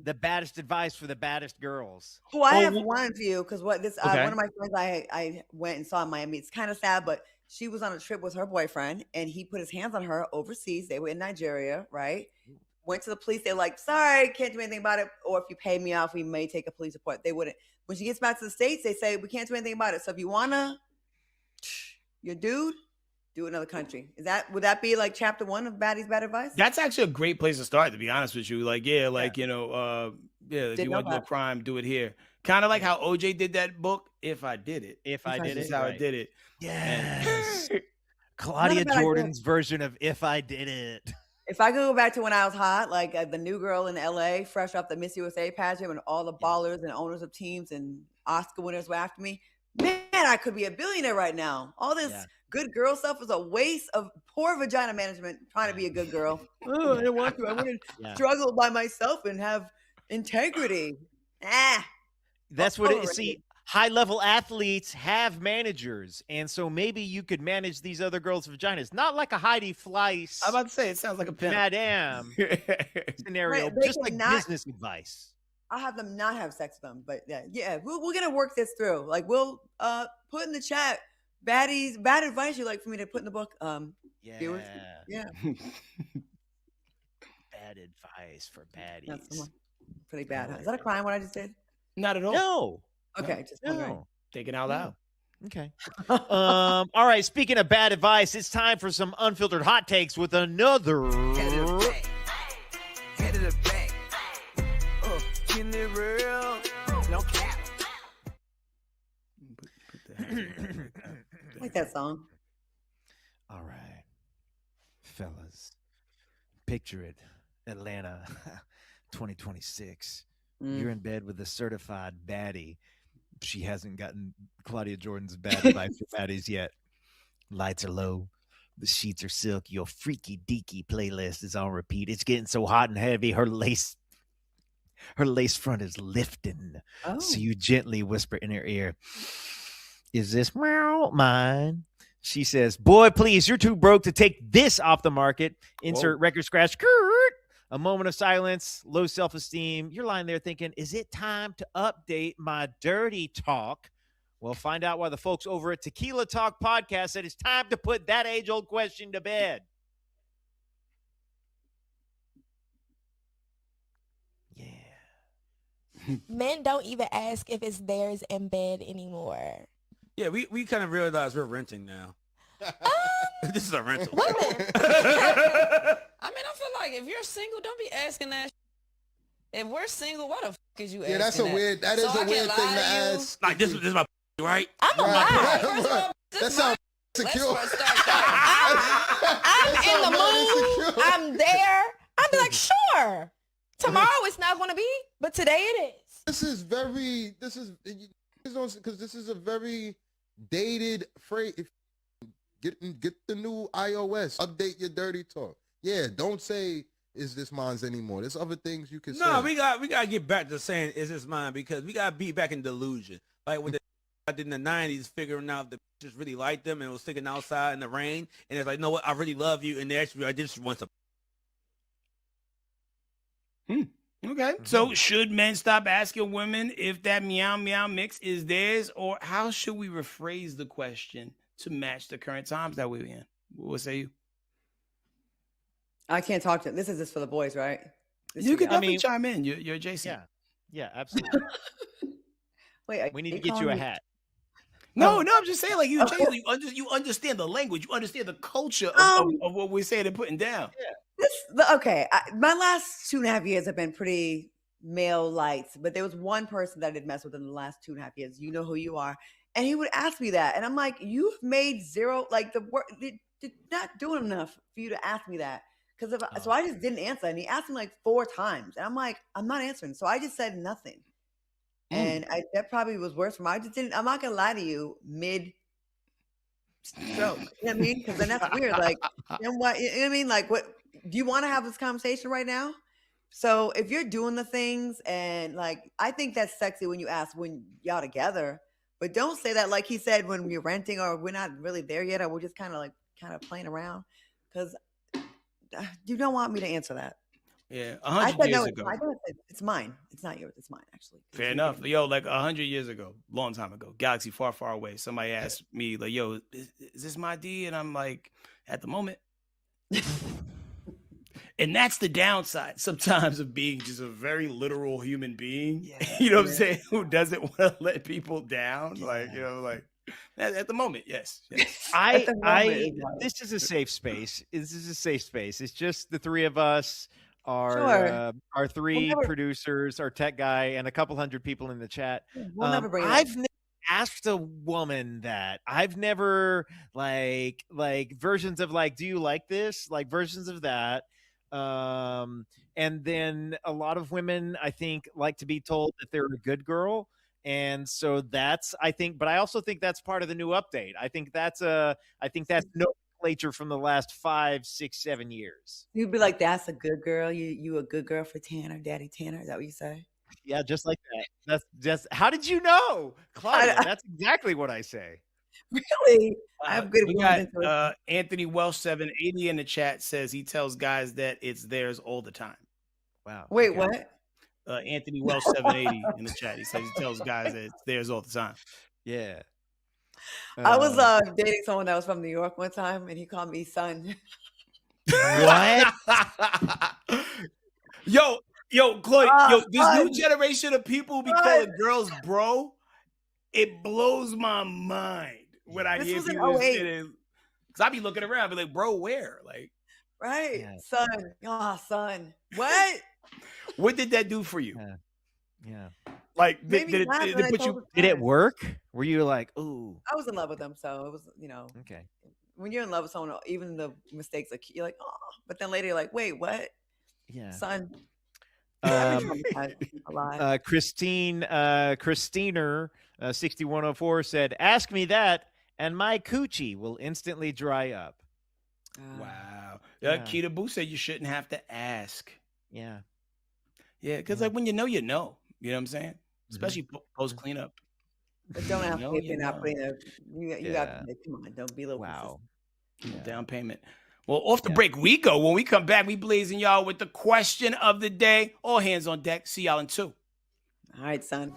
the baddest advice for the baddest girls. Oh, I have one for you. Because one of my friends I went and saw in Miami. It's kind of sad, but she was on a trip with her boyfriend, and he put his hands on her overseas. They were in Nigeria, right? Went to the police. They're like, "Sorry, can't do anything about it. Or if you pay me off, we may take a police report." They wouldn't. When she gets back to the States, they say, "We can't do anything about it. So if you wanna, your dude." Do another country. Would that be like chapter 1 of Baddie's Bad Advice? That's actually a great place to start, to be honest with you. Like, you know, if you want to do a crime, do it here. Kind of like how OJ did that book, If I Did It. If I Did It. That's how I did it. Yes. Claudia Jordan's version of If I Did It. If I could go back to when I was hot, like the new girl in LA, fresh off the Miss USA pageant, when all the ballers and owners of teams and Oscar winners were after me, man, I could be a billionaire right now. All this good girl stuff was a waste of poor vagina management trying to be a good girl. Oh, I didn't want to. I want to struggle by myself and have integrity. That's what it is. See, high-level athletes have managers, and so maybe you could manage these other girls' vaginas. Not like a Heidi Fleiss. I'm about to say, it sounds like a pimp. Madame scenario, Right, just like business advice. I'll have them not have sex with them, but we're gonna work this through. Like we'll put in the chat bad advice you'd like for me to put in the book. Viewers. Yeah. Bad advice for baddies. That's pretty bad. Huh? Is that a crime? What I just did? Not at all. No. Okay, just wondering. Thinking out loud. Okay. All right. Speaking of bad advice, it's time for some unfiltered hot takes with another. Head of the back. Getting it real. No cap. I like that song. All right. Fellas. Picture it. Atlanta 2026. You're in bed with a certified baddie. She hasn't gotten Claudia Jordan's bad advice for baddies yet. Lights are low. The sheets are silk. Your freaky deaky playlist is on repeat. It's getting so hot and heavy. Her lace front is lifting. Oh. So you gently whisper in her ear, "Is this meow mine?" She says, "Boy, please, you're too broke to take this off the market." Insert record scratch. A moment of silence, low self-esteem. You're lying there thinking, is it time to update my dirty talk? Well, find out why the folks over at Tequila Talk Podcast said it's time to put that age-old question to bed. Yeah. Men don't even ask if it's theirs in bed anymore. Yeah, we kind of realize we're renting now. This is a rental. I mean, I feel like if you're single, don't be asking that. If we're single, why the fuck is you asking that? That's a weird. That is a weird thing to ask. Like this is my right. I'm a lie. That sounds secure. I'm in the mood. I'm there. I'd be like, sure. Tomorrow it's not going to be, but today it is. This is because this is a very dated phrase. Get the new iOS. Update your dirty talk. Yeah, don't say is this mine's anymore. There's other things you can say. No, we gotta get back to saying is this mine, because we gotta be back in delusion. Like with the I did in the 90s, figuring out the just really liked them and was sticking outside in the rain, and it's like, no, what, I really love you, and actually I just want to. Okay. So should men stop asking women if that meow meow mix is theirs, or how should we rephrase the question to match the current times that we're in? What say you? I can't talk to. This is just for the boys, right? You can definitely chime in. You're Jason. Yeah, absolutely. Wait, we need to get you a hat. No, I'm just saying, like, you understand the language, you understand the culture of what we're saying and putting down. Okay, my last 2.5 years have been pretty male lights, but there was one person that I did mess with in the last 2.5 years. You know who you are, and he would ask me that, and I'm like, you've made zero, like the work, not doing enough for you to ask me that. Because so I just didn't answer, and he asked me like 4 times, and I'm like, I'm not answering, so I just said nothing. And that probably was worse for me. I just didn't. I'm not gonna lie to you. Mid stroke, you know what I mean? Because then that's weird. Like, then what? You know what I mean? Like, what? Do you want to have this conversation right now? So if you're doing the things, and like, I think that's sexy when you ask when y'all together, but don't say that like he said when we're renting or we're not really there yet, or we're just kind of playing around. Because you don't want me to answer that. Yeah, 100 years ago. It's mine. It's not yours. It's mine, actually. Fair enough. Yo, like 100 years ago, long time ago, galaxy far, far away, somebody asked me, like, yo, is this my D? And I'm like, at the moment. And that's the downside sometimes of being just a very literal human being. Yeah, you know what I'm saying? Who doesn't want to let people down? Yeah. Like, you know, like at the moment, yes. This is a safe space. This is a safe space. It's just the three of us. Our 3 producers, our tech guy, and a couple hundred people in the chat. I've never asked a woman that. I've never like versions of like, do you like this? Like versions of that. And then a lot of women, I think, like to be told that they're a good girl. And so that's, I think, but I also think that's part of the new update. I think that's nomenclature from the last 5, 6, 7 years. You'd be like, that's a good girl. You a good girl for Tanner, Daddy Tanner. Is that what you say? Yeah, just like that. That's just, how did you know, Claudia? That's exactly what I say. Really? I have good. We got Anthony Welsh 780 in the chat says he tells guys that it's theirs all the time. Wow. Wait, what? Anthony Welsh 780 in the chat. He says he tells guys that it's theirs all the time. Yeah. I was dating someone that was from New York one time, and he called me son. What? Yo, Claudia, this new generation of people be calling girls bro. It blows my mind when I hear people because I be looking around, be like, bro, where? Like, right, son. Son. What? What did that do for you? Yeah. Like, did it put you? Did it work? Were you like, ooh? I was in love with them, so it was, Okay. When you're in love with someone, even the mistakes are, you're like, oh, but then later you're like, wait, what? Yeah, son. Christiner 6104 said, "Ask me that, and my coochie will instantly dry up." Wow. Keita Boo said you shouldn't have to ask. Yeah. Yeah, because like when you know, you know. You know what I'm saying? Especially post cleanup. But don't ask if you're not putting you got to come on, don't be a little down payment. Well, off the break we go. When we come back, we blazing y'all with the question of the day. All hands on deck. See y'all in 2. All right, son.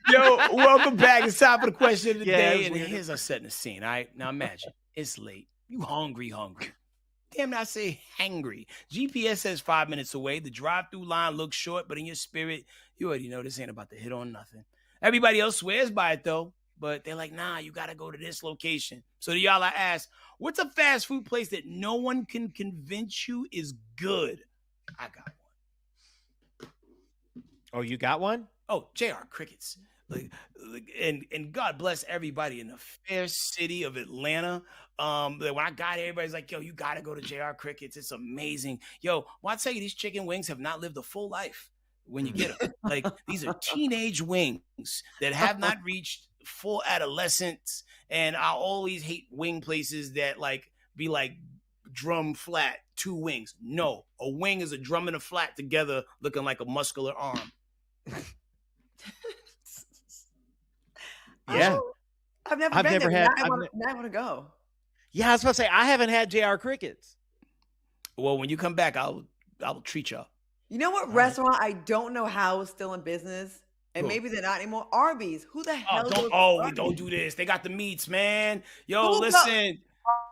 Yo, welcome back. It's time for the question of the Yeah, it day. was And weird. here's us setting the scene. All right. Now imagine it's late. You hungry. Damn it, I say hangry. GPS says 5 minutes away. The drive-through line looks short, but in your spirit, you already know this ain't about to hit on nothing. Everybody else swears by it though, but they're like, nah, you gotta go to this location. So to y'all I ask, what's a fast food place that no one can convince you is good? I got one. Oh, you got one? Oh, JR Crickets. And God bless everybody in the fair city of Atlanta. When I got here, everybody's like, yo, you gotta go to JR Crickets. It's amazing. Yo, well, I tell you, these chicken wings have not lived a full life when you get them. Like, these are teenage wings that have not reached full adolescence. And I always hate wing places that like be like drum flat, 2 wings. No, a wing is a drum and a flat together looking like a muscular arm. Yeah. I've never I've been never there. had- Now I've I want to go. Yeah, I was about to say I haven't had JR Crickets. Well, when you come back, I'll treat y'all. You know what restaurant I don't know how is still in business? And Who? maybe they're not anymore. Arby's. Who the hell goes to We Arby's? don't do this. They got the meats, man. Yo, Who listen.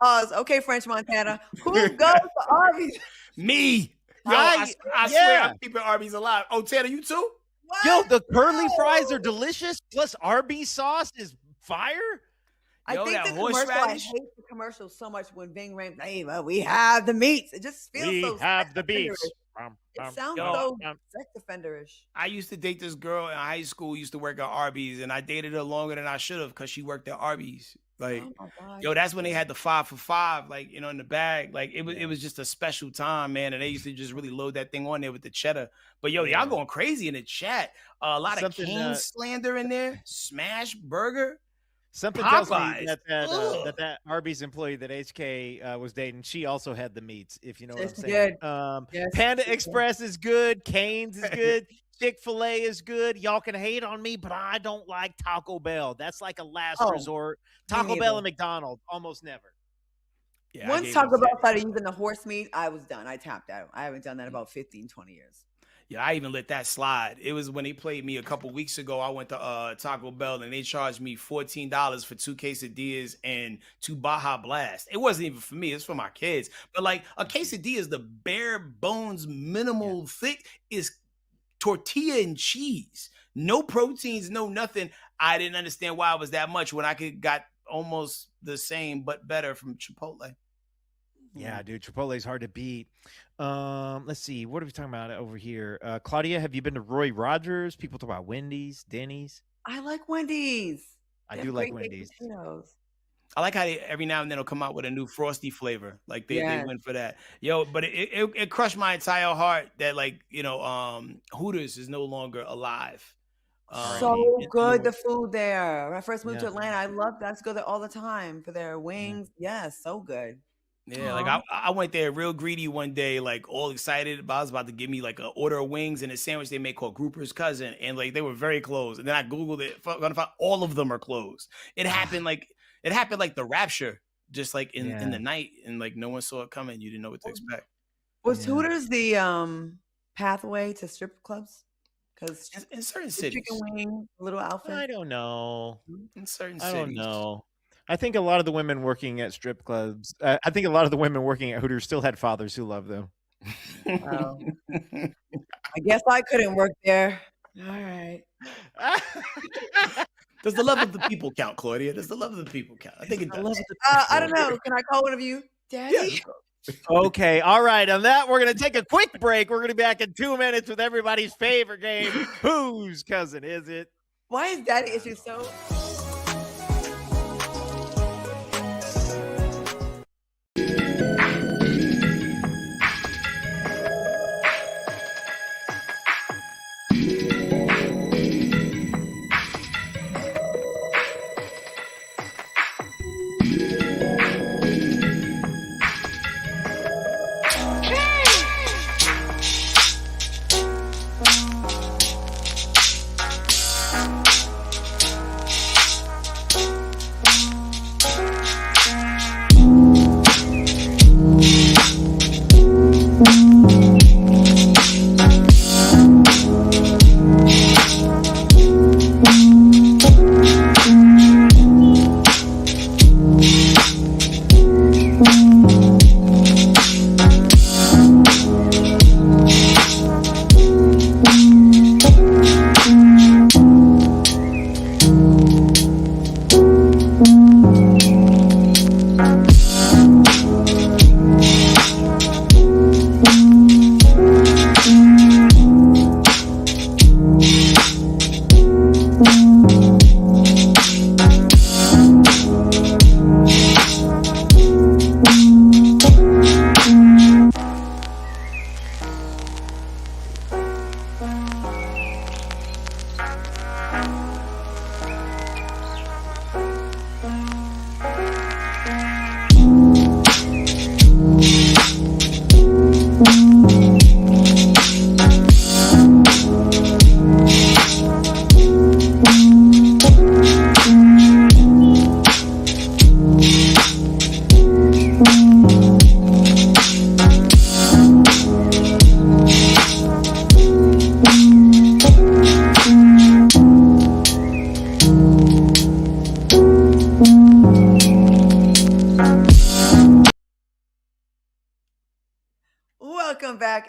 Pause. Okay, French Montana. Who goes to Arby's? Me. Yo, I swear I'm keeping Arby's alive. Oh, Tanner, you too? Yo, the curly fries are delicious. Plus Arby's sauce is fire. I think the commercial, I hate the commercial so much when Ving Rhames, hey, well, we have the meats. It just feels We so have sex the beef. offenderish. It sounds Yo, so sex offenderish. I used to date this girl in high school, used to work at Arby's, and I dated her longer than I should have because she worked at Arby's. Like, Oh my God. yo, that's when they had the 5 for $5, like, you know, in the bag. Like, it was just a special time, man. And they used to just really load that thing on there with the cheddar. But yo, y'all going crazy in the chat. A lot of King slander in there. Smash burger. Something tells me Popeyes. that Arby's employee that HK was dating, she also had the meats, if you know what I'm It's saying. good. Yes, Panda it's good. Express is good. Cane's is good. Chick-fil-A is good. Y'all can hate on me, but I don't like Taco Bell. That's like a last resort. Taco Bell and McDonald's, almost never. Yeah, Once Taco Bell started using the horse meat, I was done. I tapped out. I haven't done that in about 15, 20 years. Yeah, I even let that slide. It was when they played me a couple weeks ago. I went to Taco Bell and they charged me $14 for 2 quesadillas and 2 Baja Blast. It wasn't even for me; it's for my kids. But like a quesadilla is the bare bones, minimal thick is tortilla and cheese, no proteins, no nothing. I didn't understand why it was that much when I could got almost the same but better from Chipotle. Yeah, dude, Chipotle's hard to beat. Let's see. What are we talking about over here? Claudia, have you been to Roy Rogers? People talk about Wendy's, Denny's. I like Wendy's. I They do have like great Wendy's. potatoes. I like how they, every now and then they'll come out with a new frosty flavor. Like they Yes. went for that. Yo, but it crushed my entire heart that like, you know, Hooters is no longer alive. So it's good, no- the food there. When I first moved to Yeah. Atlanta, I loved that. I used to go there all the time for their wings. Yes, so good. Yeah, like I went there real greedy one day, like all excited about I was about to give me like an order of wings and a sandwich they make called Grouper's Cousin, and like they were very closed. And then I googled it, gonna find all of them are closed. It happened like the rapture, just like in the night, and like no one saw it coming. You didn't know what to expect. Was Hooters the pathway to strip clubs? Because in certain the cities, chicken wing, little outfit. I don't know. In certain I cities, don't know. I think a lot of the women working at strip clubs, I think a lot of the women working at Hooters still had fathers who loved them. Oh. I guess I couldn't work there. All right. Does the love of the people count, Claudia? Does the love of the people count? I think it does. I don't know. Can I call one of you Daddy? Okay, all right. On that, we're going to take a quick break. We're going to be back in 2 minutes with everybody's favorite game. Whose cousin is it? Why is daddy issues so?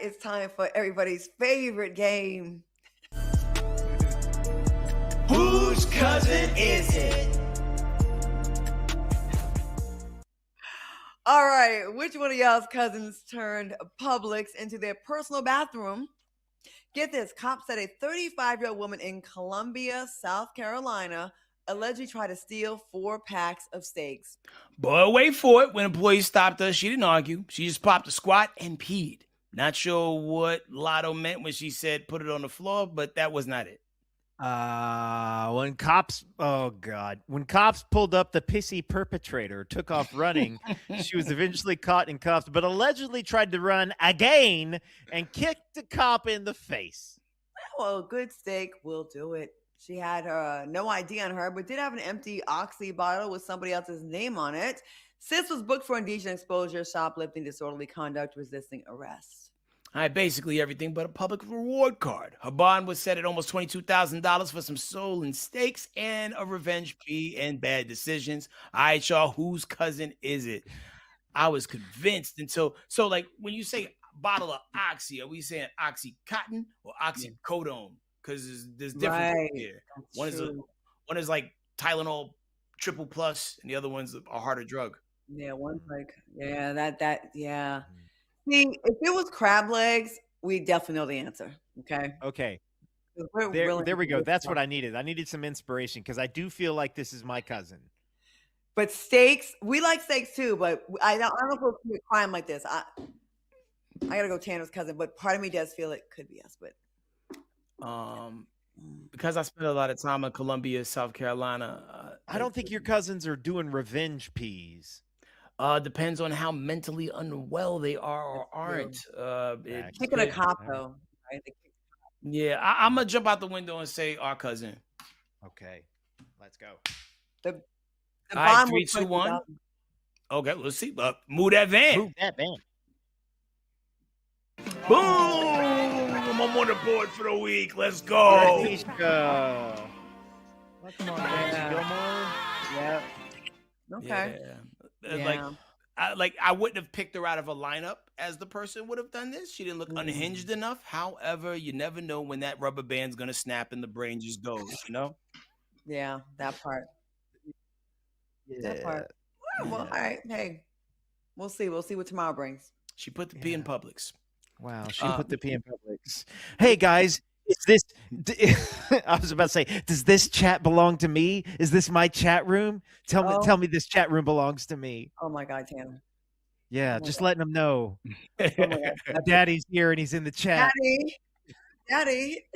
it's time for everybody's favorite game. Whose cousin is it? All right, which one of y'all's cousins turned Publix into their personal bathroom? Get this, cops said a 35-year-old woman in Columbia, South Carolina, allegedly tried to steal 4 packs of steaks. But wait for it. When employees stopped her, she didn't argue. She just popped a squat and peed. Not sure what Lotto meant when she said put it on the floor, but that was not it. When cops pulled up, the pissy perpetrator took off running. She was eventually caught in cuffs, but allegedly tried to run again and kicked the cop in the face. Well, good steak will do it. She had no ID on her, but did have an empty Oxy bottle with somebody else's name on it. Sis was booked for indecent exposure, shoplifting, disorderly conduct, resisting arrest. All right, basically everything but a public reward card. Her bond was set at almost $22,000 for some stolen steaks and a revenge plea and bad decisions. All right, y'all, whose cousin is it? I was convinced until, so like when you say bottle of Oxy, are we saying Oxycontin or oxycodone? Because there's difference here. One is like Tylenol triple plus, and the other one's a harder drug. Yeah, one's like, yeah. See, if it was crab legs, we definitely know the answer. Okay. There we go. That's what I needed. I needed some inspiration because I do feel like this is my cousin. But steaks, we like steaks too, but I don't know if we'll commit crime like this. I gotta go Tanner's cousin, but part of me does feel it could be us. But because I spent a lot of time in Columbia, South Carolina. I don't think your cousins are doing revenge peas. Depends on how mentally unwell they are or aren't. Picking a cop though. Right? Yeah, I'm gonna jump out the window and say our cousin. Okay, let's go. The all right, 3, 2, 1. Okay, let's see. Move that van. Move that van. Boom! I'm on the board for the week. Let's go. Come on, Gilmore. Yeah. Okay. Yeah. I wouldn't have picked her out of a lineup as the person would have done this. She didn't look unhinged enough. However, you never know when that rubber band's gonna snap and the brain just goes. Yeah, that part. Yeah. That part. Well, all right. Hey, we'll see. We'll see what tomorrow brings. She put the P in Publix. Wow, she put the P in Publix. Hey guys, is this? I was about to say, does this chat belong to me? Is this my chat room? Tell me this chat room belongs to me. Oh my God, Tanner. Yeah, just letting them know. Daddy's here and he's in the chat. Daddy.